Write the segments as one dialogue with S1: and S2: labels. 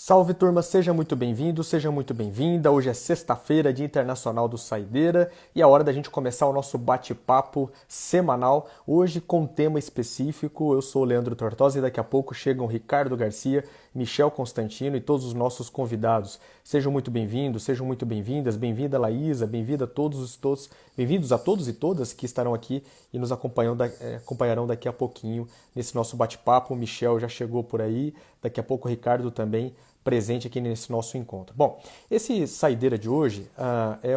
S1: Salve turma, seja muito bem-vindo, seja muito bem-vinda. Hoje é sexta-feira, Dia Internacional do Saideira, e é hora da gente começar o nosso bate-papo semanal. Hoje com um tema específico. Eu sou o Leandro Tortosa e daqui a pouco chegam Ricardo Garcia, Michel Constantino e todos os nossos convidados. Sejam muito bem-vindos, sejam muito bem-vindas. Bem-vinda Laísa, bem-vinda a todos, bem-vindos a todos e todas que estarão aqui e nos acompanharão daqui a pouquinho nesse nosso bate-papo. O Michel já chegou por aí, daqui a pouco o Ricardo também presente aqui nesse nosso encontro. Bom, esse Saideira de hoje é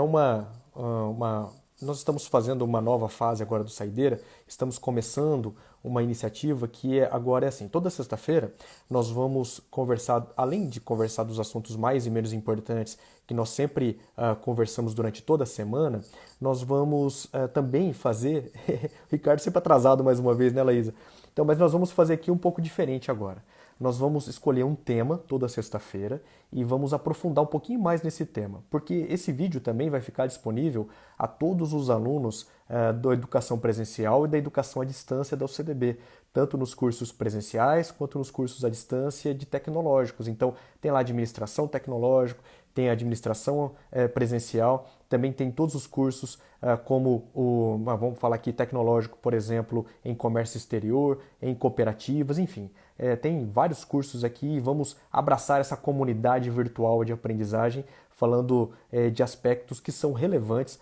S1: nós estamos fazendo uma nova fase agora do Saideira, estamos começando uma iniciativa que agora é assim, toda sexta-feira nós vamos conversar, além de conversar dos assuntos mais e menos importantes que nós sempre conversamos durante toda a semana, nós vamos também fazer, Ricardo sempre atrasado mais uma vez, né, Laísa? Então, mas nós vamos fazer aqui um pouco diferente agora. Nós vamos escolher um tema toda sexta-feira e vamos aprofundar um pouquinho mais nesse tema, porque esse vídeo também vai ficar disponível a todos os alunos da educação presencial e da educação à distância da UCDB, tanto nos cursos presenciais quanto nos cursos à distância de tecnológicos. Então, tem lá administração tecnológico, tem administração presencial, também tem todos os cursos como vamos falar aqui, tecnológico, por exemplo, em comércio exterior, em cooperativas, enfim. Tem vários cursos aqui e vamos abraçar essa comunidade virtual de aprendizagem, falando de aspectos que são relevantes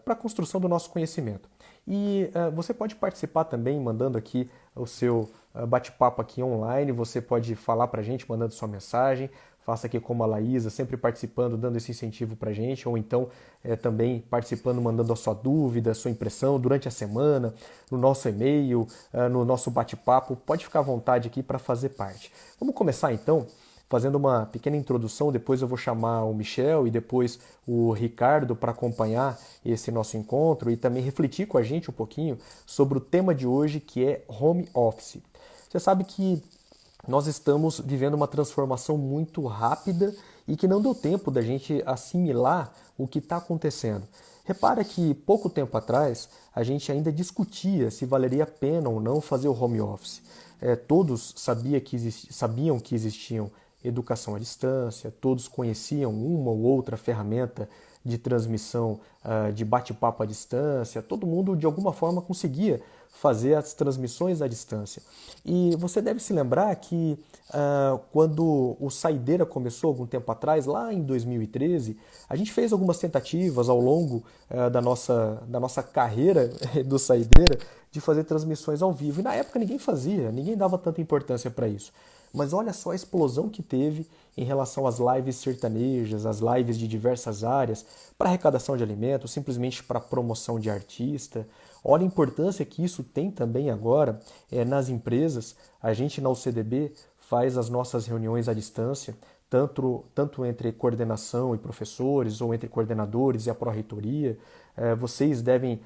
S1: para a construção do nosso conhecimento. E você pode participar também mandando aqui o seu bate-papo aqui online, você pode falar para a gente mandando sua mensagem, faça aqui como a Laísa, sempre participando, dando esse incentivo para a gente, ou então também participando, mandando a sua dúvida, a sua impressão durante a semana, no nosso e-mail, no nosso bate-papo. Pode ficar à vontade aqui para fazer parte. Vamos começar então fazendo uma pequena introdução, depois eu vou chamar o Michel e depois o Ricardo para acompanhar esse nosso encontro e também refletir com a gente um pouquinho sobre o tema de hoje, que é home office. Você sabe que nós estamos vivendo uma transformação muito rápida e que não deu tempo da gente assimilar o que está acontecendo. Repara que pouco tempo atrás a gente ainda discutia se valeria a pena ou não fazer o home office. Todos sabiam que existiam educação à distância, todos conheciam uma ou outra ferramenta de transmissão de bate-papo à distância, todo mundo de alguma forma conseguia fazer as transmissões à distância. E você deve se lembrar que quando o Saideira começou algum tempo atrás, lá em 2013, a gente fez algumas tentativas ao longo da nossa carreira do Saideira de fazer transmissões ao vivo. E na época ninguém fazia, ninguém dava tanta importância para isso. Mas olha só a explosão que teve em relação às lives sertanejas, às lives de diversas áreas, para arrecadação de alimentos, simplesmente para promoção de artista. Olha a importância que isso tem também agora nas empresas. A gente na UCDB faz as nossas reuniões à distância, tanto entre coordenação e professores, ou entre coordenadores e a pró-reitoria. Vocês devem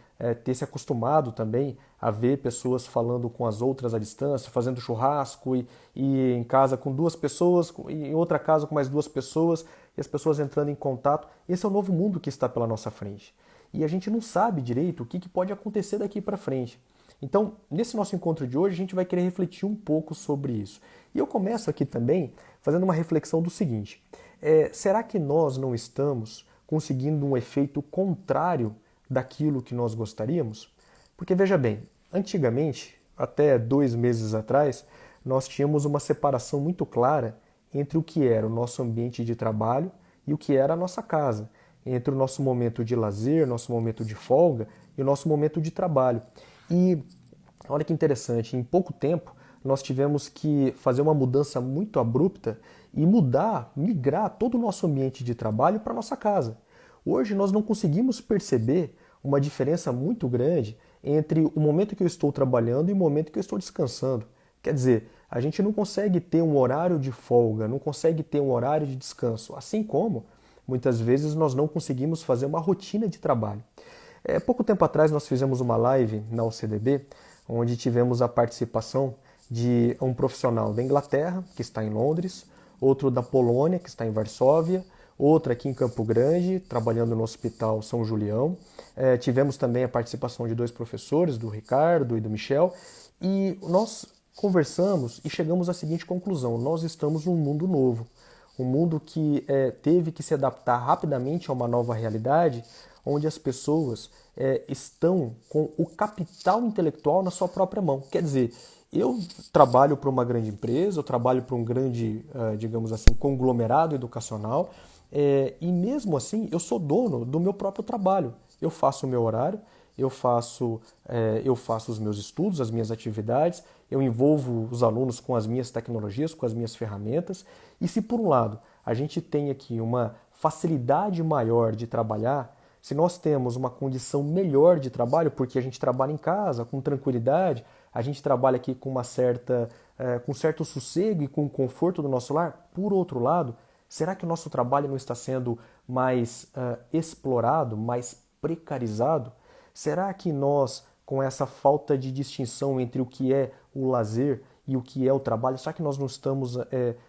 S1: ter se acostumado também a ver pessoas falando com as outras à distância, fazendo churrasco e em casa com duas pessoas, e em outra casa com mais duas pessoas, e as pessoas entrando em contato. Esse é o novo mundo que está pela nossa frente. E a gente não sabe direito o que pode acontecer daqui para frente. Então, nesse nosso encontro de hoje, a gente vai querer refletir um pouco sobre isso. E eu começo aqui também fazendo uma reflexão do seguinte: será que nós não estamos conseguindo um efeito contrário daquilo que nós gostaríamos? Porque veja bem, antigamente, até 2 meses atrás, nós tínhamos uma separação muito clara entre o que era o nosso ambiente de trabalho e o que era a nossa casa, entre o nosso momento de lazer, nosso momento de folga e o nosso momento de trabalho. E olha que interessante, em pouco tempo nós tivemos que fazer uma mudança muito abrupta e migrar todo o nosso ambiente de trabalho para a nossa casa. Hoje nós não conseguimos perceber uma diferença muito grande entre o momento que eu estou trabalhando e o momento que eu estou descansando. Quer dizer, a gente não consegue ter um horário de folga, não consegue ter um horário de descanso, assim como muitas vezes nós não conseguimos fazer uma rotina de trabalho. Pouco tempo atrás nós fizemos uma live na UCDB, onde tivemos a participação de um profissional da Inglaterra, que está em Londres, outro da Polônia, que está em Varsóvia, outro aqui em Campo Grande, trabalhando no Hospital São Julião. Tivemos também a participação de 2 professores, do Ricardo e do Michel, e nós conversamos e chegamos à seguinte conclusão: nós estamos num mundo novo, um mundo que teve que se adaptar rapidamente a uma nova realidade, onde as pessoas estão com o capital intelectual na sua própria mão. Quer dizer, eu trabalho para uma grande empresa, eu trabalho para um grande, digamos assim, conglomerado educacional, e mesmo assim eu sou dono do meu próprio trabalho. Eu faço o meu horário, eu faço os meus estudos, as minhas atividades, eu envolvo os alunos com as minhas tecnologias, com as minhas ferramentas. E se por um lado a gente tem aqui uma facilidade maior de trabalhar, se nós temos uma condição melhor de trabalho, porque a gente trabalha em casa com tranquilidade, a gente trabalha aqui com com certo sossego e com o conforto do nosso lar, por outro lado, será que o nosso trabalho não está sendo mais explorado, mais precarizado? Será que nós, com essa falta de distinção entre o que é o lazer e o que é o trabalho, será que nós não estamos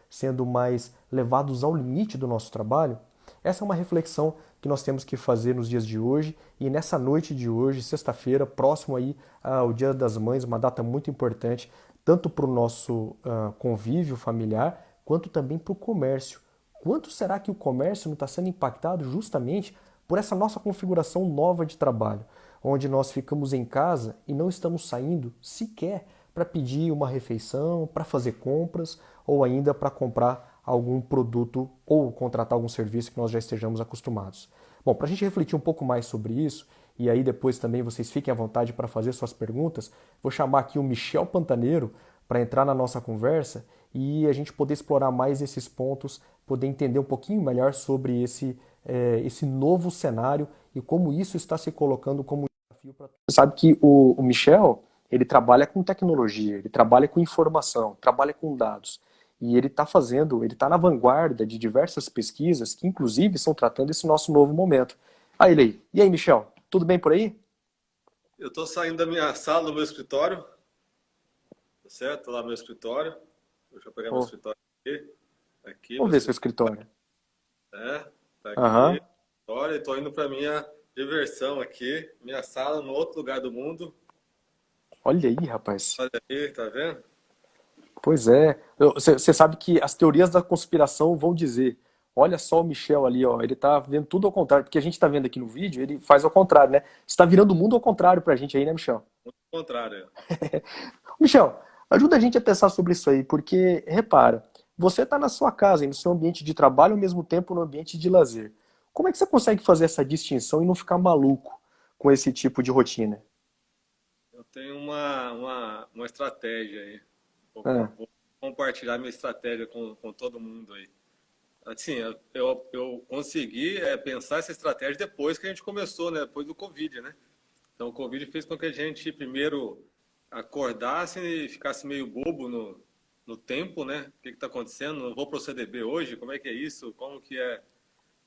S1: sendo mais levados ao limite do nosso trabalho? Essa é uma reflexão que nós temos que fazer nos dias de hoje e nessa noite de hoje, sexta-feira, próximo aí ao Dia das Mães, uma data muito importante, tanto para o nosso convívio familiar, quanto também para o comércio. Quanto será que o comércio não está sendo impactado justamente por essa nossa configuração nova de trabalho, onde nós ficamos em casa e não estamos saindo sequer para pedir uma refeição, para fazer compras ou ainda para comprar algum produto ou contratar algum serviço que nós já estejamos acostumados. Bom, para a gente refletir um pouco mais sobre isso, e aí depois também vocês fiquem à vontade para fazer suas perguntas, vou chamar aqui o Michel Pantaneiro para entrar na nossa conversa e a gente poder explorar mais esses pontos, poder entender um pouquinho melhor sobre esse novo cenário e como isso está se colocando como desafio para todos. Você sabe que o Michel, ele trabalha com tecnologia, ele trabalha com informação, trabalha com dados. E ele está na vanguarda de diversas pesquisas que, inclusive, estão tratando esse nosso novo momento. Aí, ele aí. E aí, Michel? Tudo bem por aí?
S2: Eu estou saindo da minha sala, do meu escritório, tá certo? Tô lá no meu escritório. Deixa eu pegar meu
S1: Oh,
S2: escritório aqui. Aqui, meu
S1: vamos ver seu
S2: escritório.
S1: escritório.
S2: Tá aqui.
S1: Aham.
S2: Olha, estou indo para minha diversão aqui. Minha sala no outro lugar do mundo.
S1: Olha aí, rapaz.
S2: Olha aí, tá vendo?
S1: Pois é. Você sabe que as teorias da conspiração vão dizer: olha só o Michel ali, ó, ele tá vendo tudo ao contrário, porque a gente tá vendo aqui no vídeo, ele faz ao contrário, né? Está virando o mundo ao contrário pra gente aí, né, Michel?
S2: Muito contrário.
S1: Michel, ajuda a gente a pensar sobre isso aí, porque, repara, você está na sua casa e no seu ambiente de trabalho ao mesmo tempo no ambiente de lazer. Como é que você consegue fazer essa distinção e não ficar maluco com esse tipo de rotina?
S2: Eu tenho uma estratégia aí.
S1: Ah,
S2: Vou compartilhar minha estratégia com todo mundo aí. Assim, eu consegui pensar essa estratégia depois que a gente começou, né? Depois do Covid, né? Então, o Covid fez com que a gente primeiro acordasse e ficasse meio bobo no tempo, né? O que está acontecendo? Não vou para o CDB hoje? Como é que é isso? Como que é,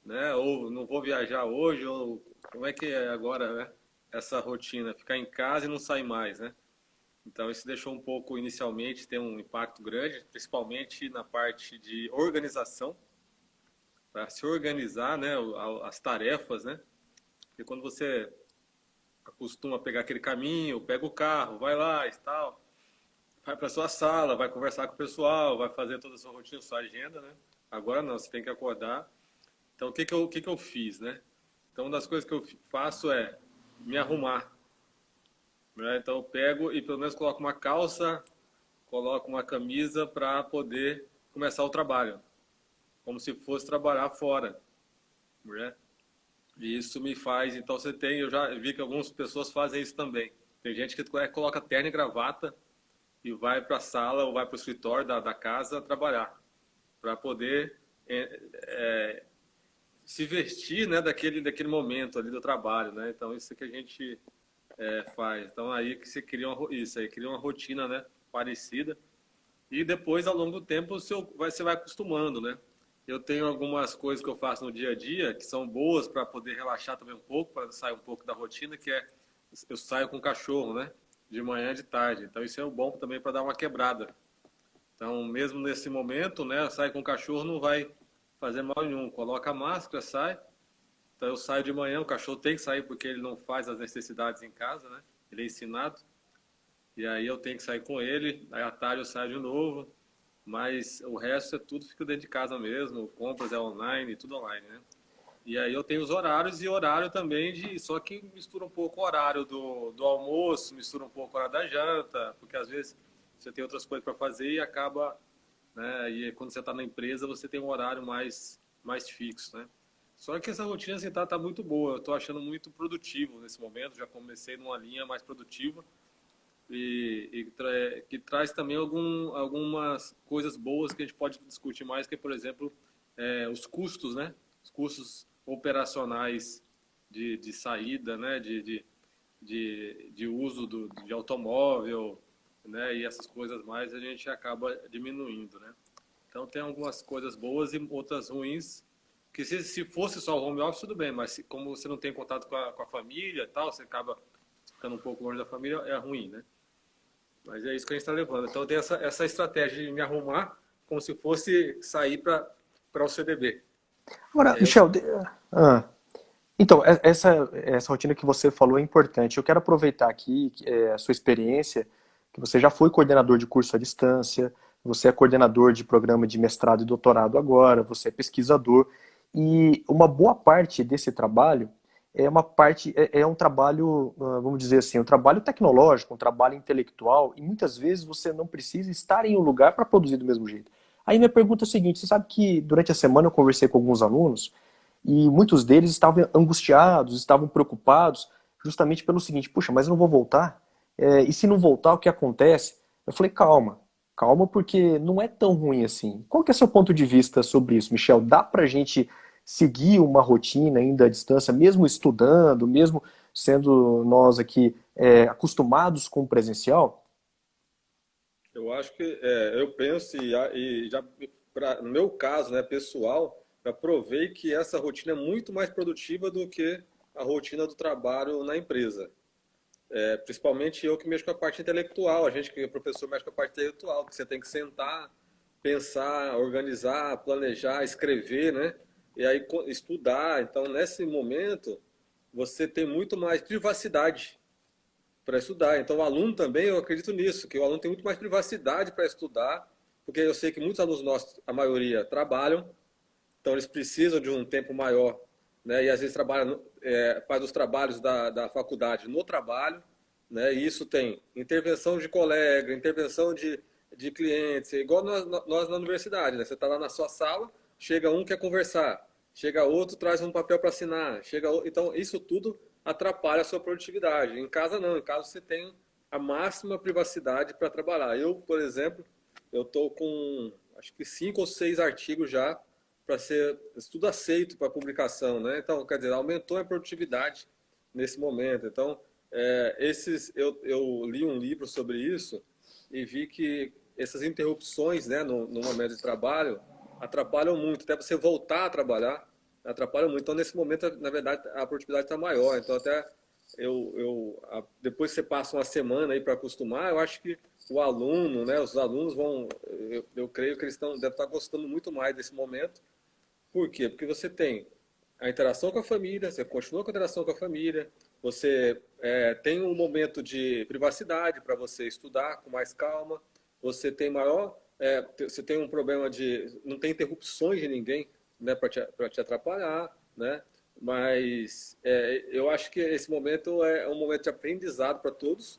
S2: né? Ou não vou viajar hoje? Ou como é que é agora, né? Essa rotina, ficar em casa e não sair mais, né? Então, isso deixou um pouco, inicialmente, ter um impacto grande, principalmente na parte de organização, para se organizar, né? As tarefas, né? Porque quando você costuma pegar aquele caminho, pega o carro, vai lá e tal, vai para sua sala, vai conversar com o pessoal, vai fazer toda a sua rotina, sua agenda, né? Agora não, você tem que acordar. Então, o que que eu fiz, né? Então, uma das coisas que eu faço é me arrumar, né? Então, eu pego e pelo menos coloco uma calça, coloco uma camisa para poder começar o trabalho, como se fosse trabalhar fora, né? E isso me faz, então você tem, eu já vi que algumas pessoas fazem isso também. Tem gente que coloca terno e gravata e vai para a sala ou vai para o escritório da casa trabalhar, para poder se vestir, né, daquele momento ali do trabalho, né? Então isso que a gente faz. Então aí que você cria isso aí cria uma rotina, né, parecida e depois ao longo do tempo você vai acostumando, né? Eu tenho algumas coisas que eu faço no dia a dia que são boas para poder relaxar também um pouco, para sair um pouco da rotina, que é eu saio com o cachorro, né? De manhã e de tarde. Então isso é bom também para dar uma quebrada. Então, mesmo nesse momento, né, sair com o cachorro não vai fazer mal nenhum. Coloca a máscara, sai. Então eu saio de manhã, o cachorro tem que sair porque ele não faz as necessidades em casa, né? Ele é ensinado. e aí eu tenho que sair com ele, aí à tarde eu saio de novo, mas o resto é tudo fica dentro de casa mesmo, compras é online, tudo online, né? E aí eu tenho os horários e horário também só que mistura um pouco o horário do almoço, mistura um pouco o horário da janta, porque às vezes você tem outras coisas para fazer e acaba, né? E quando você está na empresa você tem um horário mais fixo, né? Só que essa rotina assim, tá muito boa, eu estou achando muito produtivo nesse momento, já comecei numa linha mais produtiva que traz também algumas coisas boas que a gente pode discutir mais, que é, por exemplo, os custos, né? Os custos operacionais de saída, né? De uso de automóvel, né? E essas coisas mais a gente acaba diminuindo, né? Então tem algumas coisas boas e outras ruins, que se fosse só o home office, tudo bem, mas como você não tem contato com a família e tal, você acaba ficando um pouco longe da família, é ruim, né? Mas é isso que a gente está levando. Então tem essa estratégia de me arrumar como se fosse sair para o CDB.
S1: Agora,
S2: E aí eu,
S1: Michel, ah, então, essa rotina que você falou é importante. Eu quero aproveitar aqui a sua experiência, que você já foi coordenador de curso à distância, você é coordenador de programa de mestrado e doutorado agora, você é pesquisador, e uma boa parte desse trabalho é um trabalho, vamos dizer assim, um trabalho tecnológico, um trabalho intelectual, e muitas vezes você não precisa estar em um lugar para produzir do mesmo jeito. Aí minha pergunta é a seguinte, você sabe que durante a semana eu conversei com alguns alunos, e muitos deles estavam angustiados, estavam preocupados, justamente pelo seguinte: puxa, mas eu não vou voltar? E se não voltar, o que acontece? Eu falei: calma, calma, porque não é tão ruim assim. Qual que é o seu ponto de vista sobre isso, Michel? Dá pra gente seguir uma rotina ainda à distância, mesmo estudando, mesmo sendo nós aqui acostumados com o presencial?
S2: eu acho que eu penso e já no meu caso, né, pessoal, já provei que essa rotina é muito mais produtiva do que a rotina do trabalho na empresa. Principalmente eu que mexo com a parte intelectual, a gente que é professor mexe com a parte intelectual, que você tem que sentar, pensar, organizar, planejar, escrever, né? E aí estudar. Então, nesse momento, você tem muito mais privacidade para estudar. Então, o aluno também, eu acredito nisso, que o aluno tem muito mais privacidade para estudar, porque eu sei que muitos alunos nossos, a maioria, trabalham, então eles precisam de um tempo maior, né? E às vezes trabalham, faz os trabalhos da faculdade no trabalho, né? E isso tem intervenção de colega, intervenção de clientes, igual nós na universidade, né? Você está lá na sua sala, chega um quer conversar, chega outro traz um papel para assinar, então isso tudo atrapalha a sua produtividade. Em casa não, em casa você tem a máxima privacidade para trabalhar. Eu, por exemplo, eu estou com acho que 5 ou 6 artigos já para ser tudo aceito para publicação, né? Então, quer dizer, aumentou a produtividade nesse momento. Então, eu li um livro sobre isso e vi que essas interrupções, né, no momento de trabalho atrapalham muito, até você voltar a trabalhar atrapalham muito. Então, nesse momento, na verdade, a produtividade está maior. Então, até depois que você passa uma semana aí para acostumar, eu acho que o aluno, né, os alunos vão, eu creio que eles devem estar gostando muito mais desse momento. Por quê? Porque você tem a interação com a família, você continua com a interação com a família, você tem um momento de privacidade para você estudar com mais calma, você tem você tem um problema de não tem interrupções de ninguém, né, para te atrapalhar, né? Mas eu acho que esse momento é um momento de aprendizado para todos,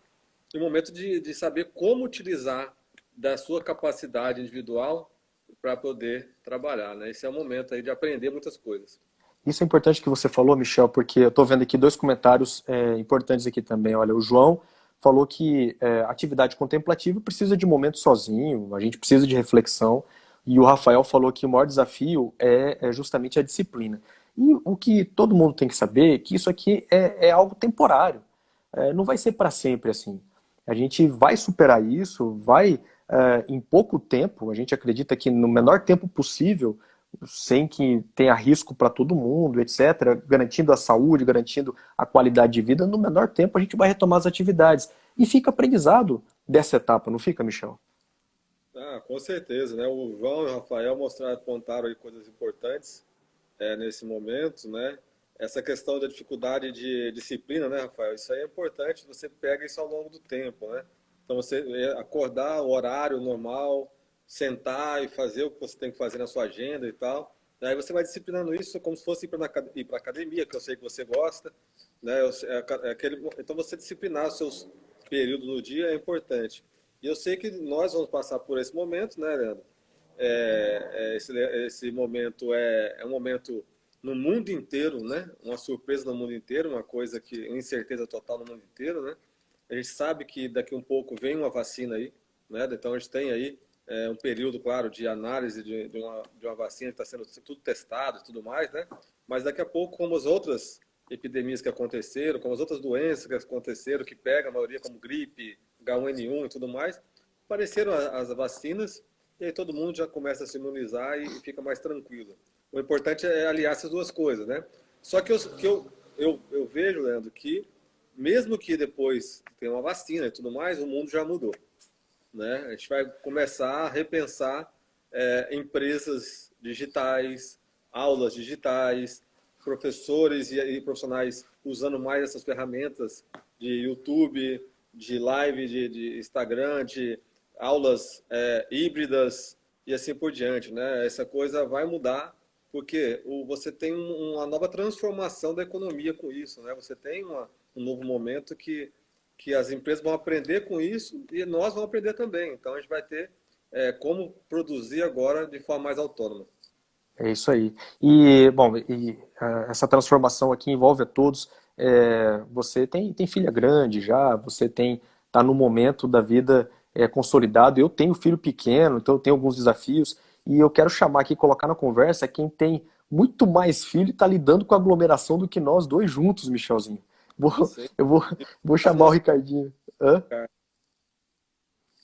S2: e um momento de saber como utilizar da sua capacidade individual para poder trabalhar, né? Esse é o momento aí de aprender muitas coisas.
S1: Isso é importante que você falou, Michel, porque eu estou vendo aqui dois comentários importantes aqui também. Olha, o João falou que atividade contemplativa precisa de momento sozinho, a gente precisa de reflexão, e o Rafael falou que o maior desafio é justamente a disciplina. E o que todo mundo tem que saber é que isso aqui é algo temporário. Não vai ser para sempre assim. A gente vai superar isso, vai em pouco tempo, a gente acredita que no menor tempo possível, sem que tenha risco para todo mundo, etc., garantindo a saúde, garantindo a qualidade de vida, no menor tempo a gente vai retomar as atividades. E fica aprendizado dessa etapa, não fica, Michel?
S2: Ah, com certeza, né? O João e o Rafael apontaram aí coisas importantes nesse momento, né? Essa questão da dificuldade de disciplina, né, Rafael? Isso aí é importante, você pega isso ao longo do tempo, né? Então você acordar o horário normal, sentar e fazer o que você tem que fazer na sua agenda e tal. Aí você vai disciplinando isso como se fosse ir para academia, que eu sei que você gosta, né? Então você disciplinar os seus períodos no dia é importante. E eu sei que nós vamos passar por esse momento, né, Leandro? Esse momento é um momento no mundo inteiro, né? Uma surpresa no mundo inteiro, uma incerteza total no mundo inteiro, né? A gente sabe que daqui um pouco vem uma vacina aí, né? Então a gente tem aí um período, claro, de análise de uma vacina que está sendo tudo testado e tudo mais, né? Mas daqui a pouco, como as outras epidemias que aconteceram, como as outras doenças que aconteceram, que pegam a maioria como gripe, H1N1 e tudo mais, apareceram as vacinas e aí todo mundo já começa a se imunizar e fica mais tranquilo. O importante é aliar essas duas coisas, né? Só que eu vejo, Leandro, que mesmo que depois tenha uma vacina e tudo mais, o mundo já mudou, né? A gente vai começar a repensar empresas digitais, aulas digitais, professores e profissionais usando mais essas ferramentas de YouTube, de live, de Instagram, de aulas híbridas e assim por diante, né? Essa coisa vai mudar porque você tem uma nova transformação da economia com isso, né? Você tem um novo momento que as empresas vão aprender com isso e nós vamos aprender também. Então a gente vai ter como produzir agora de forma mais autônoma.
S1: É isso aí. E, bom, essa transformação aqui envolve a todos. Você tem filha grande já, você tá no momento da vida consolidado. Eu tenho filho pequeno, então eu tenho alguns desafios. E eu quero chamar aqui, colocar na conversa quem tem muito mais filho e está lidando com a aglomeração do que nós dois juntos, Michelzinho. Eu vou chamar o Ricardinho. Hã?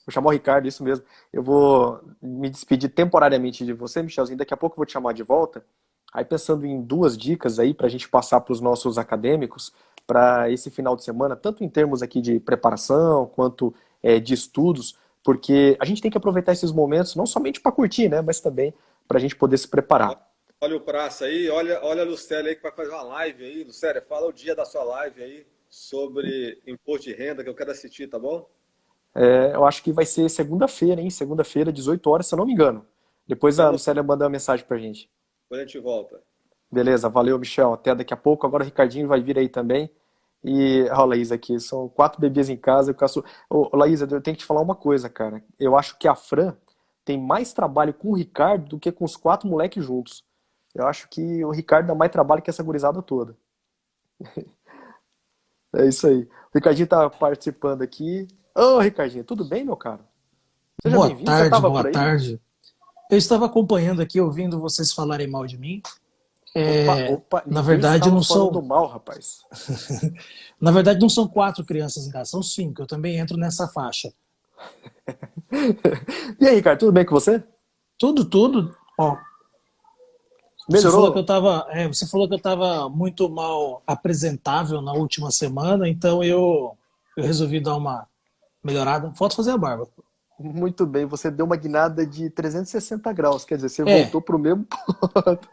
S1: Vou chamar o Ricardo, isso mesmo. Eu vou me despedir temporariamente de você, Michelzinho. Daqui a pouco eu vou te chamar de volta. Aí pensando em duas dicas aí para a gente passar para os nossos acadêmicos para esse final de semana, tanto em termos aqui de preparação quanto de estudos, porque a gente tem que aproveitar esses momentos não somente para curtir, né, mas também para a gente poder se preparar.
S2: Olha o praça aí, olha a Lucélia aí que vai fazer uma live aí. Lucélia, fala o dia da sua live aí sobre imposto de renda que eu quero assistir, tá bom?
S1: Eu acho que vai ser segunda-feira, hein? Segunda-feira, 18 horas, se eu não me engano. Depois a
S2: Então,
S1: Lucélia manda uma mensagem pra gente.
S2: depois a gente volta.
S1: Beleza, valeu, Michel. Até daqui a pouco. Agora o Ricardinho vai vir aí também. E, ó, Laís, aqui, são 4 bebês em casa. Ô, Laís, eu tenho que te falar uma coisa, cara. Eu acho que a Fran tem mais trabalho com o Ricardo do que com os 4 moleques juntos. Eu acho que o Ricardo dá mais trabalho que essa gurizada toda. É isso aí. O Ricardinho tá participando aqui. Ô, Ricardinho, tudo bem, meu cara? Seja
S3: Boa
S1: bem-vindo. Você
S3: tarde,
S1: tava por
S3: boa
S1: aí?
S3: tarde. Eu estava acompanhando aqui, ouvindo vocês falarem mal de mim.
S1: Opa, opa,
S3: Na
S1: ninguém
S3: verdade,
S1: estava
S3: não
S1: falando
S3: são,
S1: mal, rapaz.
S3: na verdade, não são 4 crianças em casa, são 5. Eu também entro nessa faixa.
S1: E aí, Ricardo, tudo bem com você?
S3: Tudo. Ó,
S1: Melhorou?
S3: você falou que eu estava muito mal apresentável na última semana, então eu resolvi dar uma melhorada. Falta fazer a barba.
S1: Muito bem, você deu uma guinada de 360 graus, quer dizer, você
S3: É,
S1: voltou pro mesmo ponto.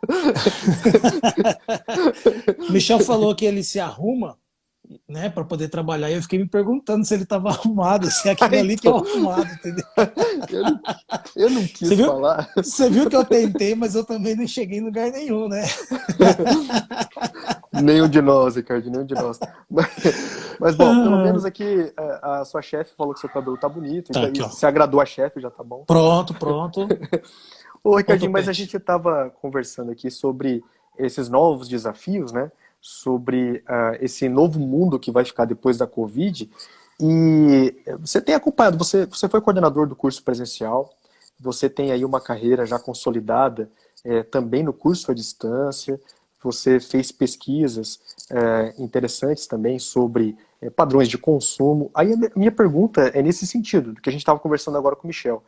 S3: o Michel falou que ele se arruma, né, para poder trabalhar. E eu fiquei me perguntando se ele estava arrumado, se é aquilo ali que é o
S1: Então,
S3: arrumado, entendeu?
S1: eu não, eu não
S3: Você
S1: quis
S3: viu?
S1: falar.
S3: Você viu que eu tentei, mas eu também não cheguei em lugar nenhum, né?
S1: Nenhum de nós, Ricardo, nenhum de nós. Mas, bom, pelo menos aqui a sua chefe falou que seu cabelo tá bonito,
S3: Tá
S1: então
S3: aqui, ó.
S1: se agradou a chefe já tá bom.
S3: Pronto.
S1: Ô,
S3: Ponto
S1: Ricardinho, mas a
S3: pet.
S1: gente estava conversando aqui sobre esses novos desafios, né? Sobre esse novo mundo que vai ficar depois da Covid. E você tem acompanhado, você foi coordenador do curso presencial, você tem aí uma carreira já consolidada também no curso à distância, você fez pesquisas interessantes também sobre padrões de consumo. Aí a minha pergunta é nesse sentido, do que a gente estava conversando agora com o Michel.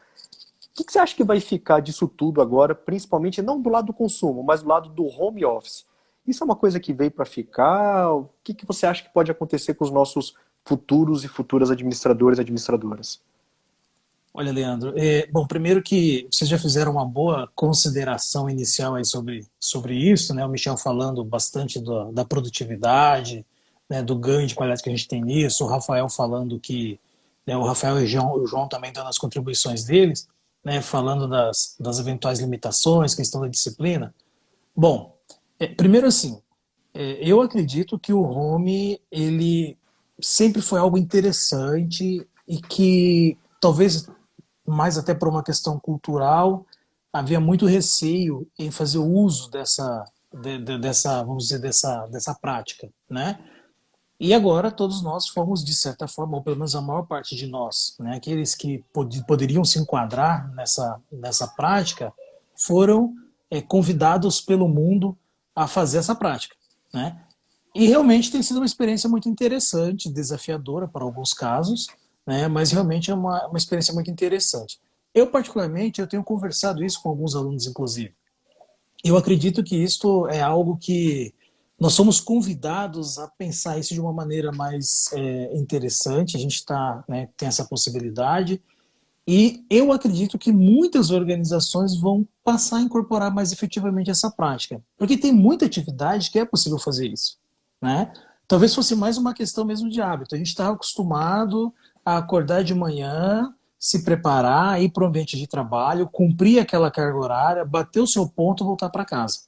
S1: O que você acha que vai ficar disso tudo agora, principalmente não do lado do consumo, mas do lado do home office? Isso é uma coisa que veio para ficar? O que você acha que pode acontecer com os nossos futuros e futuras administradores e administradoras?
S3: Olha, Leandro, bom, primeiro que vocês já fizeram uma boa consideração inicial aí sobre isso, né? O Michel falando bastante da produtividade, né, do ganho de qualidade que a gente tem nisso, o Rafael falando que né, o Rafael e o João também dando as contribuições deles, né, falando das eventuais limitações, questão da disciplina. Bom, primeiro assim, eu acredito que o home, ele sempre foi algo interessante e que talvez mais até por uma questão cultural, havia muito receio em fazer uso dessa, vamos dizer, dessa prática, né? E agora todos nós fomos, de certa forma, ou pelo menos a maior parte de nós, né, aqueles que poderiam se enquadrar nessa prática, foram convidados pelo mundo a fazer essa prática, né? E realmente tem sido uma experiência muito interessante, desafiadora para alguns casos, né, mas realmente é uma experiência muito interessante. Eu, particularmente, eu tenho conversado isso com alguns alunos, inclusive. Eu acredito que isto é algo que nós somos convidados a pensar isso de uma maneira mais interessante. A gente né, tem essa possibilidade. E eu acredito que muitas organizações vão passar a incorporar mais efetivamente essa prática. Porque tem muita atividade que é possível fazer isso, né? Talvez fosse mais uma questão mesmo de hábito. A gente está acostumado a acordar de manhã, se preparar, ir para o ambiente de trabalho, cumprir aquela carga horária, bater o seu ponto e voltar para casa,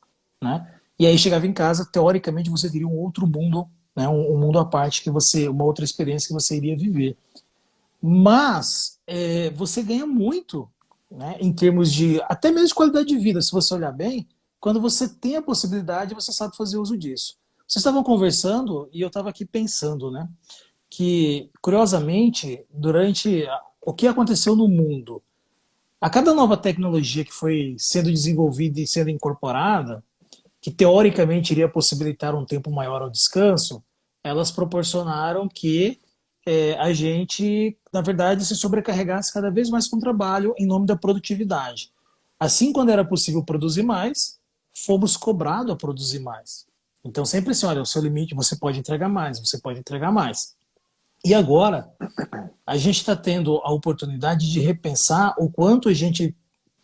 S3: né? E aí chegava em casa, teoricamente você teria um outro mundo, né? Um mundo à parte que uma outra experiência que você iria viver. Mas você ganha muito, né, em termos de até mesmo de qualidade de vida, se você olhar bem, quando você tem a possibilidade, você sabe fazer uso disso. Vocês estavam conversando e eu estava aqui pensando, né, que curiosamente durante o que aconteceu no mundo, a cada nova tecnologia que foi sendo desenvolvida e sendo incorporada, que teoricamente iria possibilitar um tempo maior ao descanso, elas proporcionaram que a gente, na verdade, se sobrecarregasse cada vez mais com o trabalho em nome da produtividade. Assim, quando era possível produzir mais, fomos cobrados a produzir mais. Então, sempre assim, olha, o seu limite, você pode entregar mais, você pode entregar mais. E agora, a gente está tendo a oportunidade de repensar o quanto a gente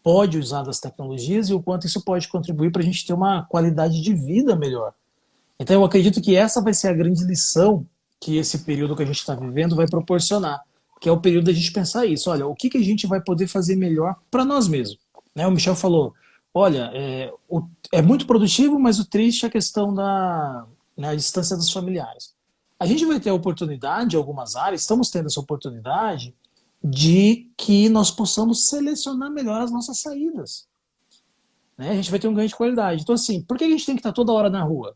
S3: pode usar das tecnologias e o quanto isso pode contribuir para a gente ter uma qualidade de vida melhor. Então, eu acredito que essa vai ser a grande lição que esse período que a gente está vivendo vai proporcionar, que é o período da gente pensar isso. Olha, o que a gente vai poder fazer melhor para nós mesmos? Né? O Michel falou, olha, é muito produtivo, mas o triste é a questão né, a distância dos familiares. A gente vai ter a oportunidade, em algumas áreas, estamos tendo essa oportunidade de que nós possamos selecionar melhor as nossas saídas. Né? A gente vai ter um ganho de qualidade. Então, assim, por que a gente tem que estar toda hora na rua?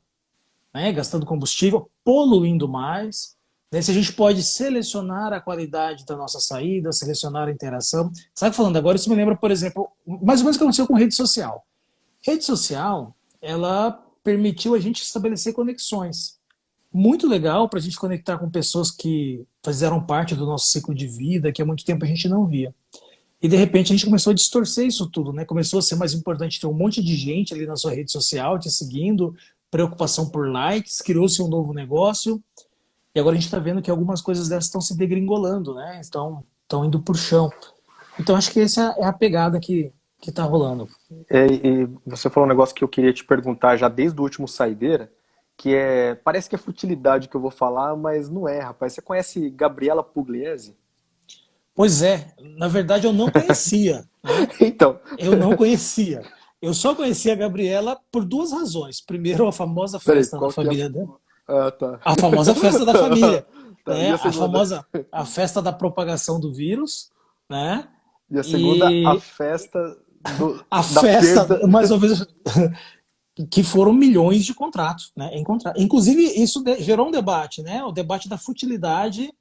S3: Né, gastando combustível, poluindo mais. Né, se a gente pode selecionar a qualidade da nossa saída, selecionar a interação. Sabe, falando agora, isso me lembra, por exemplo, mais ou menos o que aconteceu com rede social. Rede social, ela permitiu a gente estabelecer conexões. Muito legal para a gente conectar com pessoas que fizeram parte do nosso ciclo de vida, que há muito tempo a gente não via. E de repente a gente começou a distorcer isso tudo, né? Começou a ser mais importante ter um monte de gente ali na sua rede social te seguindo, preocupação por likes, criou-se um novo negócio, e agora a gente está vendo que algumas coisas dessas estão se degringolando, né? Estão indo para o chão. Então acho que essa é a pegada que está rolando.
S1: E você falou um negócio que eu queria te perguntar já desde o último Saideira, que parece que é futilidade que eu vou falar, mas não é, rapaz. Você conhece Gabriela Pugliese?
S3: Pois é, na verdade eu não conhecia, né?
S1: Então.
S3: Eu não conhecia. Eu só conhecia a Gabriela por duas razões. Primeiro, a famosa festa da família dela.
S1: Ah, tá.
S3: A famosa festa da família.
S1: Tá,
S3: Né?
S1: a
S3: famosa a festa da propagação do vírus, né?
S1: E a segunda, a festa
S3: a
S1: da
S3: festa,
S1: perda.
S3: mais ou menos, que foram milhões de contratos, né? Inclusive, isso gerou um debate, né? O debate da futilidade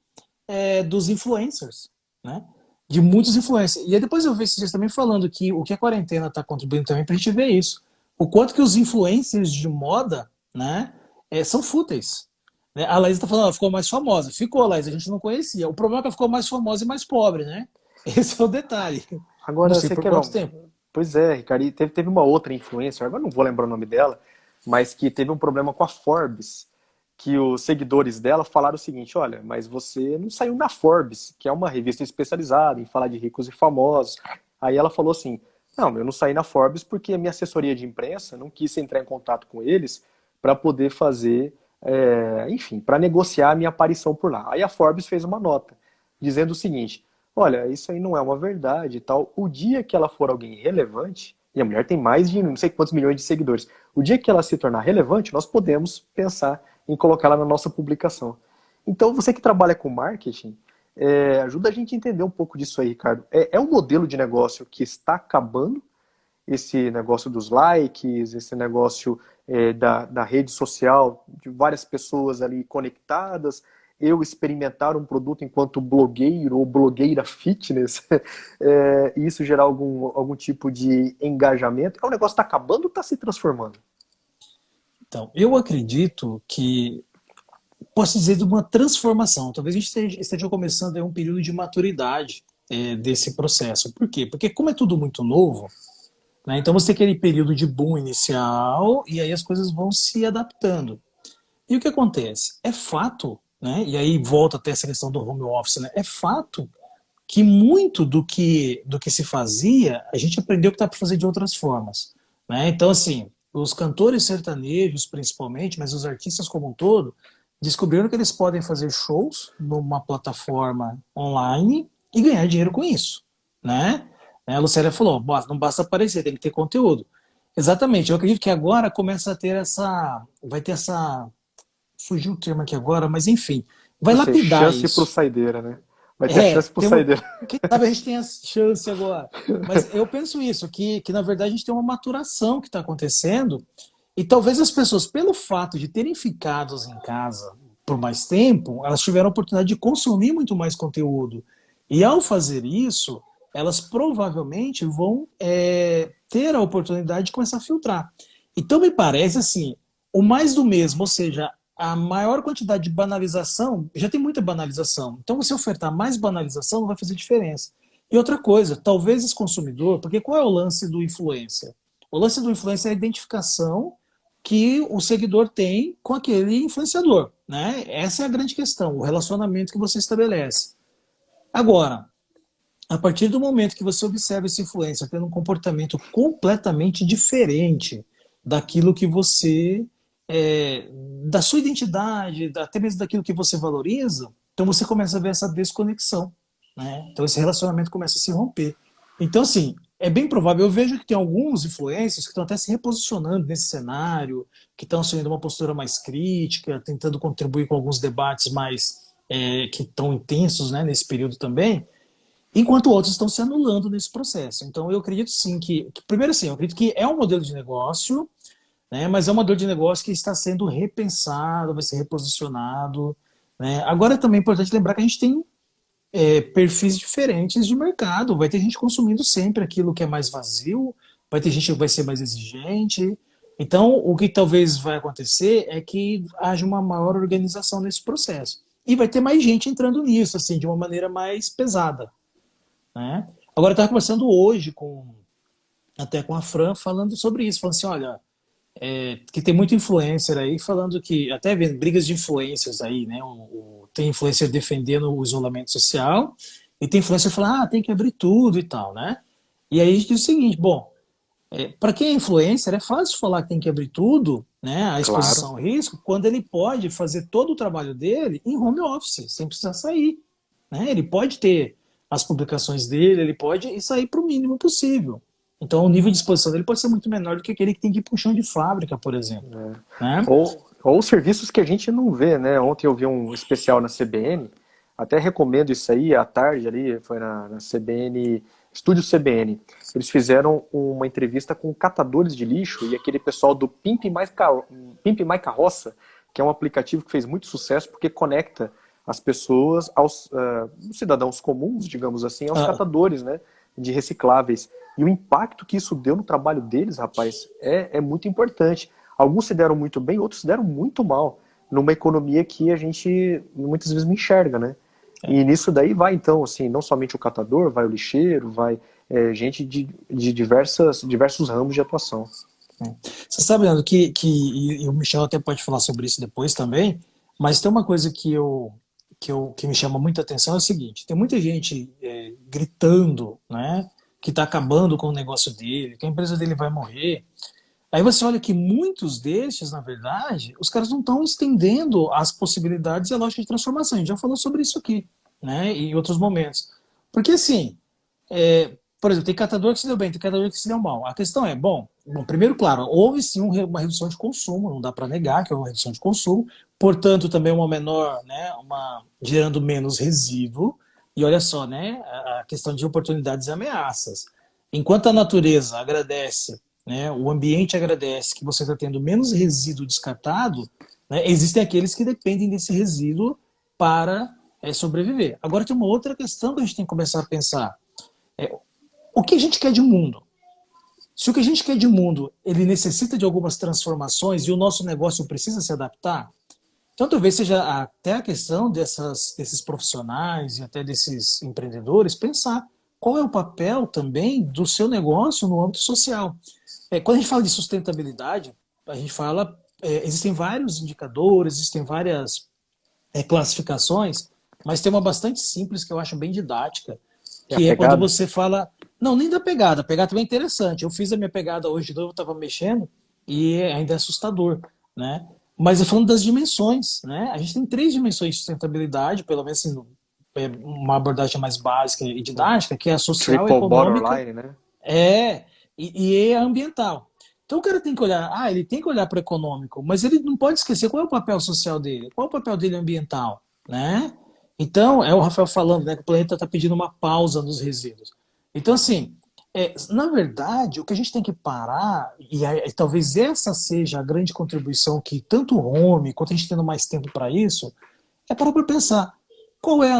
S3: dos influencers, né? De muitos influencers. E aí depois eu vi esses dias também falando que o que a quarentena está contribuindo também para a gente ver isso. O quanto que os influencers de moda, né, são fúteis. Né? A Laís está falando, ela ficou mais famosa. Ficou, Laís, a gente não conhecia. O problema é que ela ficou mais famosa e mais pobre, né? Esse é o detalhe.
S1: Agora,
S3: Não sei
S1: você
S3: por
S1: quer
S3: quanto tempo.
S1: Pois é, Ricardo, e teve uma outra influencer, agora não vou lembrar o nome dela, mas que teve um problema com a Forbes, que os seguidores dela falaram o seguinte, olha, mas você não saiu na Forbes, que é uma revista especializada em falar de ricos e famosos. Aí ela falou assim, não, eu não saí na Forbes porque a minha assessoria de imprensa não quis entrar em contato com eles para poder fazer, enfim, para negociar a minha aparição por lá. Aí a Forbes fez uma nota. dizendo o seguinte: olha, isso aí não é uma verdade e tal. O dia que ela for alguém relevante, e a mulher tem mais de não sei quantos milhões de seguidores, o dia que ela se tornar relevante, nós podemos pensar em colocá-la na nossa publicação. Então, você que trabalha com marketing, ajuda a gente a entender um pouco disso aí, Ricardo. É um modelo de negócio que está acabando, esse negócio dos likes, esse negócio da rede social, de várias pessoas ali conectadas, eu experimentar um produto enquanto blogueiro ou blogueira fitness, e isso gerar algum tipo de engajamento. O negócio está acabando ou está se transformando?
S3: Então, eu acredito que posso dizer de uma transformação. Talvez a gente esteja começando aí um período de maturidade desse processo. Por quê? Porque como é tudo muito novo, né, então você tem aquele período de boom inicial e aí as coisas vão se adaptando. E o que acontece? É fato, né, e aí volta até essa questão do home office, né, é fato que muito do que se fazia, a gente aprendeu que dá para fazer de outras formas. Né? Então, assim, os cantores sertanejos, principalmente, mas os artistas como um todo, descobriram que eles podem fazer shows numa plataforma online e ganhar dinheiro com isso. Né? A Lucélia falou, não basta aparecer, tem que ter conteúdo. Exatamente, eu acredito que agora começa a ter vai ter essa, fugiu o termo aqui agora, mas enfim, vai
S1: Ou seja,
S3: lapidar
S1: chance pro
S3: isso.
S1: saideira, né? Vai ter a chance pro saideira.
S3: Quem sabe a gente tem a chance agora. Mas eu penso isso, que na verdade a gente tem uma maturação que está acontecendo e talvez as pessoas, pelo fato de terem ficado em casa por mais tempo, elas tiveram a oportunidade de consumir muito mais conteúdo. E ao fazer isso, elas provavelmente vão ter a oportunidade de começar a filtrar. Então me parece assim, o mais do mesmo, ou seja, a maior quantidade de banalização, já tem muita banalização. Então, você ofertar mais banalização não vai fazer diferença. E outra coisa, talvez esse consumidor, porque qual é o lance do influencer? O lance do influencer é a identificação que o seguidor tem com aquele influenciador. Né? Essa é a grande questão, o relacionamento que você estabelece. Agora, a partir do momento que você observa esse influencer tendo um comportamento completamente diferente daquilo que você da sua identidade, até mesmo daquilo que você valoriza, então você começa a ver essa desconexão, né? Então esse relacionamento começa a se romper. Então, assim, é bem provável, eu vejo que tem alguns influencers que estão até se reposicionando nesse cenário, que estão assumindo uma postura mais crítica, tentando contribuir com alguns debates mais que estão intensos, né, nesse período também, enquanto outros estão se anulando nesse processo. Então eu acredito sim primeiro assim, eu acredito que é um modelo de negócio, né, mas é um modelo de negócio que está sendo repensado, vai ser reposicionado. Né? Agora também é importante lembrar que a gente tem perfis diferentes de mercado. Vai ter gente consumindo sempre aquilo que é mais vazio, vai ter gente que vai ser mais exigente. Então, o que talvez vai acontecer é que haja uma maior organização nesse processo. E vai ter mais gente entrando nisso, assim, de uma maneira mais pesada. Né? Agora, eu estava conversando hoje até com a Fran, falando sobre isso, falando assim, olha, que tem muito influencer aí falando que, até vendo brigas de influencers aí, né? Tem influencer defendendo o isolamento social e tem influencer falando, tem que abrir tudo e tal, né? E aí a gente diz o seguinte, bom, para quem é influencer é fácil falar que tem que abrir tudo, né? A exposição ao risco, quando ele pode fazer todo o trabalho dele em home office, sem precisar sair, né? Ele pode ter as publicações dele, ele pode sair para o mínimo possível. Então, o nível de exposição dele pode ser muito menor do que aquele que tem que ir para um chão de fábrica, por exemplo. Né?
S1: Ou serviços que a gente não vê, né? Ontem eu vi um especial na CBN, até recomendo isso aí, à tarde ali, foi na CBN, Estúdio CBN. Eles fizeram uma entrevista com catadores de lixo e aquele pessoal do Pimp My Carroça, que é um aplicativo que fez muito sucesso porque conecta as pessoas aos cidadãos comuns, digamos assim, aos catadores, né, de recicláveis. E o impacto que isso deu no trabalho deles, rapaz, é muito importante. Alguns se deram muito bem, outros se deram muito mal, numa economia que a gente muitas vezes não enxerga, né? E nisso daí vai, então, assim, não somente o catador, vai o lixeiro, vai gente de diversos ramos de atuação.
S3: Você sabe, Leandro, e o Michel até pode falar sobre isso depois também, mas tem uma coisa que me chama muita atenção, é o seguinte, tem muita gente gritando, né, que está acabando com o negócio dele, que a empresa dele vai morrer. Aí você olha que muitos destes, na verdade, os caras não estão estendendo as possibilidades e a lógica de transformação. A gente já falou sobre isso aqui. né? E em outros momentos. Porque assim, por exemplo, tem catador que se deu bem, tem catador que se deu mal. A questão é, bom, primeiro, claro, houve sim uma redução de consumo, não dá para negar que houve uma redução de consumo, portanto, também uma menor, né, gerando menos resíduo. E olha só, né, a questão de oportunidades e ameaças. Enquanto a natureza agradece, né, o ambiente agradece que você está tendo menos resíduo descartado, né, existem aqueles que dependem desse resíduo para sobreviver. Agora tem uma outra questão que a gente tem que começar a pensar. O que a gente quer de mundo? Se o que a gente quer de mundo ele necessita de algumas transformações e o nosso negócio precisa se adaptar, então talvez seja até a questão desses profissionais e até desses empreendedores pensar qual é o papel também do seu negócio no âmbito social. Quando a gente fala de sustentabilidade, a gente fala, existem vários indicadores, existem várias classificações, mas tem uma bastante simples que eu acho bem didática,
S1: É a
S3: que é quando
S1: pegada?
S3: você fala. Não, nem da pegada. A pegada também é interessante. Eu fiz a minha pegada hoje de novo, eu estava mexendo e ainda é assustador, né? Mas eu falando das dimensões, né? A gente tem 3 dimensões de sustentabilidade, pelo menos assim, uma abordagem mais básica e didática, que é a social, a
S1: Triple
S3: econômica,
S1: borderline, né?
S3: é e a ambiental. Então o cara tem que olhar, ele tem que olhar para o econômico, mas ele não pode esquecer qual é o papel social dele, qual é o papel dele ambiental, né? Então, é o Rafael falando, né, que o planeta está pedindo uma pausa nos resíduos. Então, assim, na verdade, o que a gente tem que parar, e talvez essa seja a grande contribuição que tanto o Home, quanto a gente tendo mais tempo para isso, é parar para pensar qual é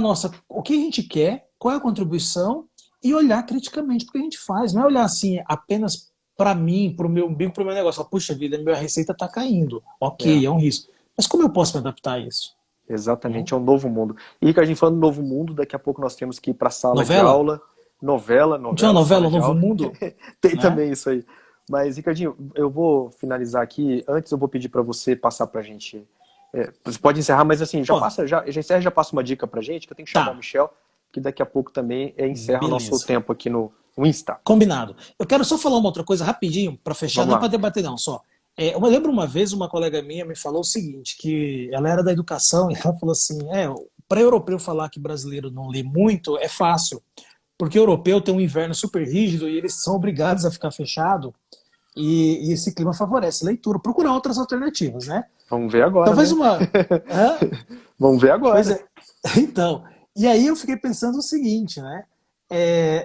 S3: o que a gente quer, qual é a contribuição, e olhar criticamente o que a gente faz. Não é olhar assim apenas para mim, para o meu umbigo, para o meu negócio. Puxa vida, minha receita está caindo.
S1: É,
S3: Ok, é um risco. Mas como eu posso me adaptar a isso? Né?
S1: exatamente, é um novo mundo. E Ricardinho, falando do novo mundo, daqui a pouco nós temos que ir para a sala de
S3: Novela?
S1: aula. Novela,
S3: Não tinha uma
S1: novela, sala
S3: novela, O
S1: de
S3: Novo
S1: aula.
S3: Mundo?
S1: Tem
S3: Né?
S1: também isso aí. Mas, Ricardinho, eu vou finalizar aqui. Antes eu vou pedir para você passar para a gente. Você pode encerrar, mas assim, já
S3: Ó,
S1: passa, já encerra, já passa uma dica para a gente, que eu tenho que chamar o
S3: tá,
S1: Michel, que daqui a pouco também encerra o nosso
S3: beleza.
S1: tempo aqui no Insta.
S3: Combinado. Eu quero só falar uma outra coisa rapidinho, para fechar,
S1: Vamos
S3: não é para
S1: lá.
S3: debater não, só. Eu me lembro uma vez, uma colega minha me falou o seguinte, que ela era da educação, e ela falou assim, para europeu falar que brasileiro não lê muito, é fácil, porque o europeu tem um inverno super rígido e eles são obrigados a ficar fechado, e esse clima favorece a leitura. Procurar outras alternativas, né?
S1: Vamos ver agora,
S3: Talvez
S1: né?
S3: uma... Hã?
S1: Vamos ver
S3: Pois
S1: agora.
S3: é. Então, e aí eu fiquei pensando o seguinte, né?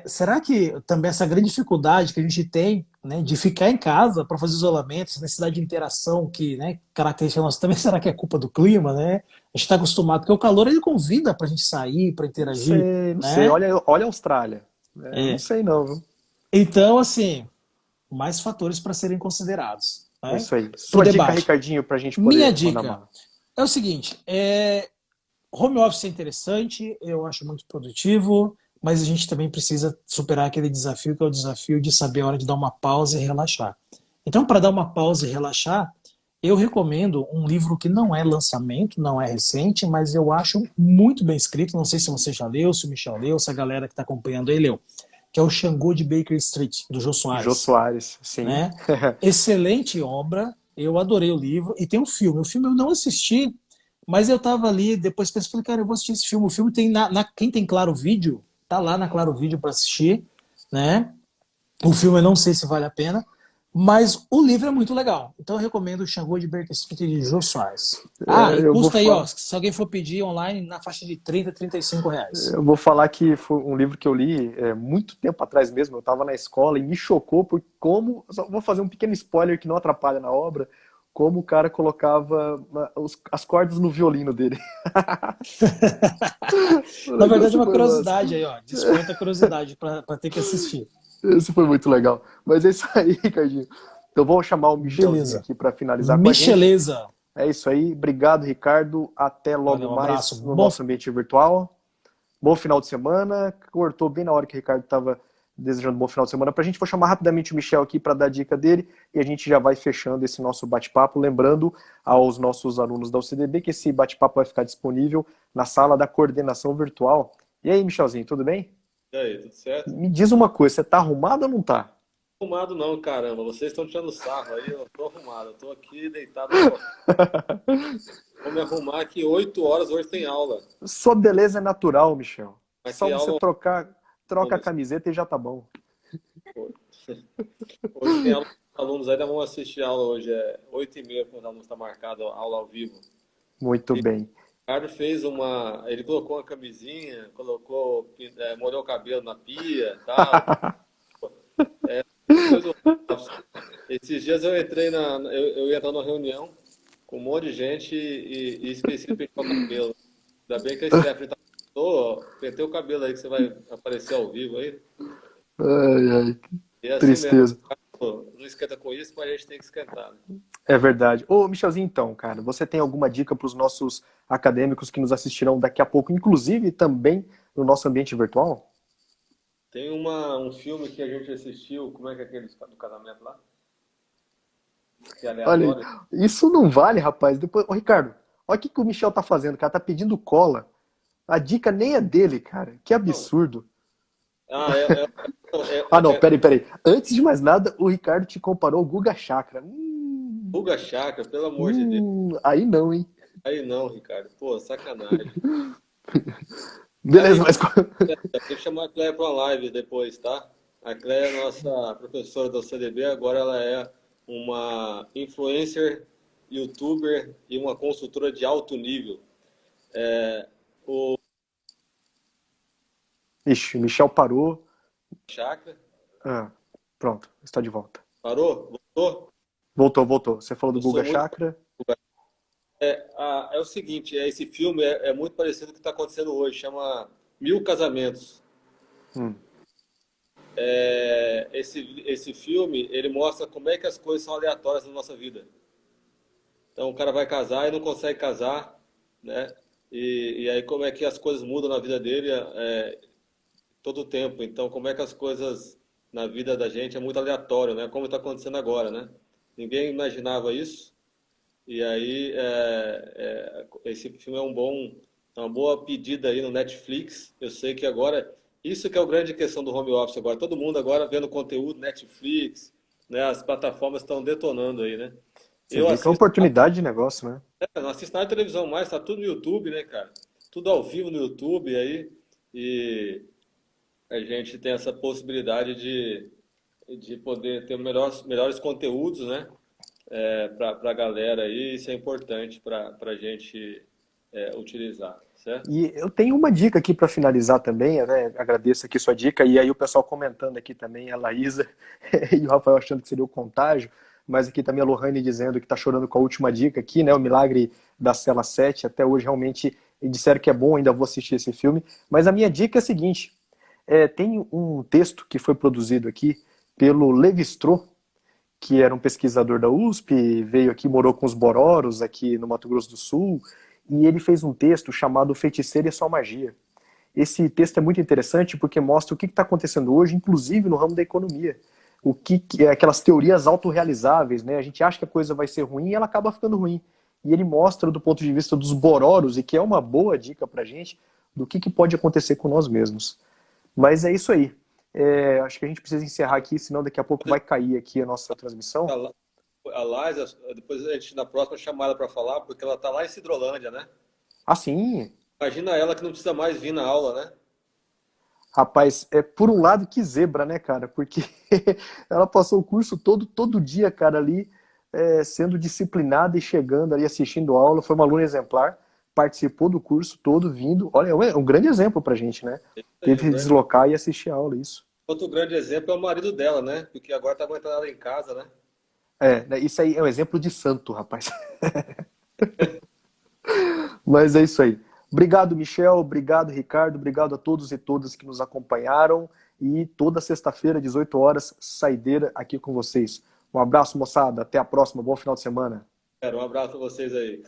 S3: Será que também essa grande dificuldade que a gente tem, né, de ficar em casa para fazer isolamento, essa necessidade de interação que, né, caracteriza nós também, será que é culpa do clima, né? A gente está acostumado, porque o calor ele convida para a gente sair, para
S1: Não
S3: interagir,
S1: sei, não sei.
S3: né?
S1: Olha a Austrália. Não
S3: É.
S1: sei não, viu?
S3: Então, assim, mais fatores para serem considerados,
S1: É
S3: né?
S1: isso aí.
S3: Para o
S1: Sua dica,
S3: debate.
S1: Ricardinho, para a gente
S3: Minha
S1: poder mandar
S3: dica
S1: mal.
S3: é o seguinte: home office é interessante, eu acho muito produtivo, mas a gente também precisa superar aquele desafio que é o desafio de saber a hora de dar uma pausa e relaxar. Então, para dar uma pausa e relaxar, eu recomendo um livro que não é lançamento, não é recente, mas eu acho muito bem escrito. Não sei se você já leu, se o Michel leu, se a galera que está acompanhando aí leu, que é o Xangô de Baker Street, do Jô
S1: Jô
S3: Soares,
S1: Soares, sim.
S3: né? Excelente obra, eu adorei o livro, e tem um filme. O filme eu não assisti, mas eu tava ali, depois pensei, falei, cara, eu vou assistir esse filme. O filme tem quem tem Claro Vídeo, tá lá na Claro Vídeo para assistir, né? O filme eu não sei se vale a pena, mas o livro é muito legal. Então eu recomendo o Xangô de Baker Street de Jô Soares. E
S1: Eu vou
S3: custa aí, ó,
S1: falar.
S3: se alguém for pedir online, na faixa de 30, R$ 35.
S1: Eu vou falar que foi um livro que eu li muito tempo atrás mesmo. Eu estava na escola e me chocou por como. Só vou fazer um pequeno spoiler que não atrapalha na obra. Como o cara colocava as cordas no violino dele. O
S3: Na verdade, é
S1: negócio
S3: uma
S1: foi massa.
S3: curiosidade aí, ó. Desperta a curiosidade para ter que assistir.
S1: Esse foi muito legal. Mas é isso aí, Ricardinho. Então vamos chamar o Michelzinho
S3: Beleza.
S1: aqui para finalizar com a gente.
S3: Micheleza.
S1: É isso aí. Obrigado, Ricardo. Até logo
S3: Valeu, um
S1: mais
S3: abraço.
S1: no
S3: Bom,
S1: nosso ambiente virtual. Bom final de semana. Cortou bem na hora que o Ricardo estava desejando um bom final de semana para a gente. Vou chamar rapidamente o Michel aqui para dar a dica dele e a gente já vai fechando esse nosso bate-papo. Lembrando aos nossos alunos da UCDB que esse bate-papo vai ficar disponível na sala da coordenação virtual. E aí, Michelzinho, tudo bem?
S2: E aí, tudo certo?
S1: Me diz uma coisa, você tá arrumado ou não tá?
S2: Arrumado não, caramba. Vocês estão tirando sarro aí, eu não tô arrumado. Eu tô aqui deitado no sofá. vou me arrumar que 8 horas hoje tem aula.
S1: Sua beleza é natural, Michel.
S2: Mas
S1: Só
S2: que
S1: você
S2: aula
S1: troca a camiseta e já tá bom.
S2: hoje tem aula com os alunos, ainda vamos assistir a aula hoje, é 8h30 com os alunos, está marcado a aula ao vivo.
S1: Muito
S2: E o
S1: bem.
S2: Ricardo ele colocou uma camisinha, molhou o cabelo na pia, tal. Coisa horrível. Esses dias eu entrei eu ia entrar numa reunião com um monte de gente e esqueci de pentear o cabelo. Ainda bem que a Stephanie tá pentei o cabelo aí que você vai aparecer ao vivo aí.
S1: Ai, ai, que
S2: E é assim mesmo,
S1: tristeza.
S2: não esquenta com isso, mas a gente tem que esquentar, né?
S1: É verdade. Ô, Michelzinho, então, cara, você tem alguma dica para os nossos acadêmicos que nos assistirão daqui a pouco, inclusive também no nosso ambiente virtual?
S2: Tem um filme que a gente assistiu, como é que é aquele do casamento lá? Que é
S1: Olha,
S2: aleatório.
S1: isso não vale, rapaz. Depois, ô, Ricardo, olha o que que o Michel tá fazendo, cara. Tá pedindo cola. A dica nem é dele, cara. Que
S2: Não.
S1: absurdo.
S2: Ah,
S1: Ah, não, peraí. Antes de mais nada, o Ricardo te comparou ao Guga Chakra.
S2: Ruga Chakra, pelo amor de Deus.
S1: Aí não, hein?
S2: Aí não, Ricardo. Pô, sacanagem.
S1: Beleza,
S2: Aí,
S1: mas.
S2: tem que chamar a Cléia para uma live depois, tá? A Cléia é nossa professora da CDB, agora ela é uma influencer, youtuber e uma consultora de alto nível. O
S1: Ixi, o Michel parou.
S2: Chakra,
S1: Ah, pronto, está de volta.
S2: parou? Voltou?
S1: Voltou. Você falou do
S2: Eu sou
S1: Guga
S2: muito.
S1: Chakra.
S2: É o seguinte, esse filme é muito parecido com o que está acontecendo hoje, chama Mil Casamentos.
S1: Hum,
S2: Esse filme, ele mostra como é que as coisas são aleatórias na nossa vida. Então o cara vai casar e não consegue casar, né? E aí como é que as coisas mudam na vida dele todo o tempo. Então como é que as coisas na vida da gente é muito aleatório, né? Como está acontecendo agora, né? Ninguém imaginava isso. E aí esse filme é uma boa pedida aí no Netflix. Eu sei que agora, isso que é a grande questão do home office agora. Todo mundo agora vendo conteúdo Netflix, né? As plataformas estão detonando aí, né?
S1: você
S2: Eu
S1: vê que é uma
S2: assisto,
S1: oportunidade de negócio, né?
S2: não assisto nada de televisão mais, tá tudo no YouTube, né, cara? Tudo ao vivo no YouTube aí. E a gente tem essa possibilidade de poder ter melhores conteúdos, né? Para a galera aí, isso é importante para a gente utilizar, certo?
S1: E eu tenho uma dica aqui para finalizar também, né? Agradeço aqui sua dica, e aí o pessoal comentando aqui também, a Laísa e o Rafael achando que seria o contágio, mas aqui também a Lohane dizendo que está chorando com a última dica aqui, né? O Milagre da Cela 7, até hoje realmente disseram que é bom, ainda vou assistir esse filme. Mas a minha dica é a seguinte: tem um texto que foi produzido aqui pelo Levi-Strauss, que era um pesquisador da USP, veio aqui, morou com os Bororos aqui no Mato Grosso do Sul, e ele fez um texto chamado O Feiticeiro e a Sua Magia. Esse texto é muito interessante porque mostra o que está acontecendo hoje, inclusive no ramo da economia. O que é aquelas teorias autorrealizáveis, né? A gente acha que a coisa vai ser ruim e ela acaba ficando ruim. E ele mostra do ponto de vista dos Bororos, e que é uma boa dica pra gente, do que pode acontecer com nós mesmos. Mas é isso aí. Acho que a gente precisa encerrar aqui, senão daqui a pouco vai cair aqui a nossa transmissão.
S2: A Laisa, depois a gente na próxima chamada para falar, porque ela tá lá em Cidrolândia, né?
S1: Assim,
S2: Imagina ela que não precisa mais vir na aula, né?
S1: rapaz, por um lado que zebra, né, cara? Porque ela passou o curso todo dia, cara, ali, sendo disciplinada e chegando ali, assistindo aula. Foi uma aluna exemplar, participou do curso todo, vindo. Olha, é um grande exemplo pra gente, né? Teve que deslocar e assistir a aula, isso.
S2: Outro grande exemplo é o marido dela, né? Porque agora tá aguentando ela em casa, né?
S1: Né, isso aí é um exemplo de santo, rapaz. Mas é isso aí. Obrigado, Michel. Obrigado, Ricardo. Obrigado a todos e todas que nos acompanharam. E toda sexta-feira, 18 horas, saideira aqui com vocês. Um abraço, moçada. Até a próxima. Bom final de semana.
S2: Um abraço a vocês aí.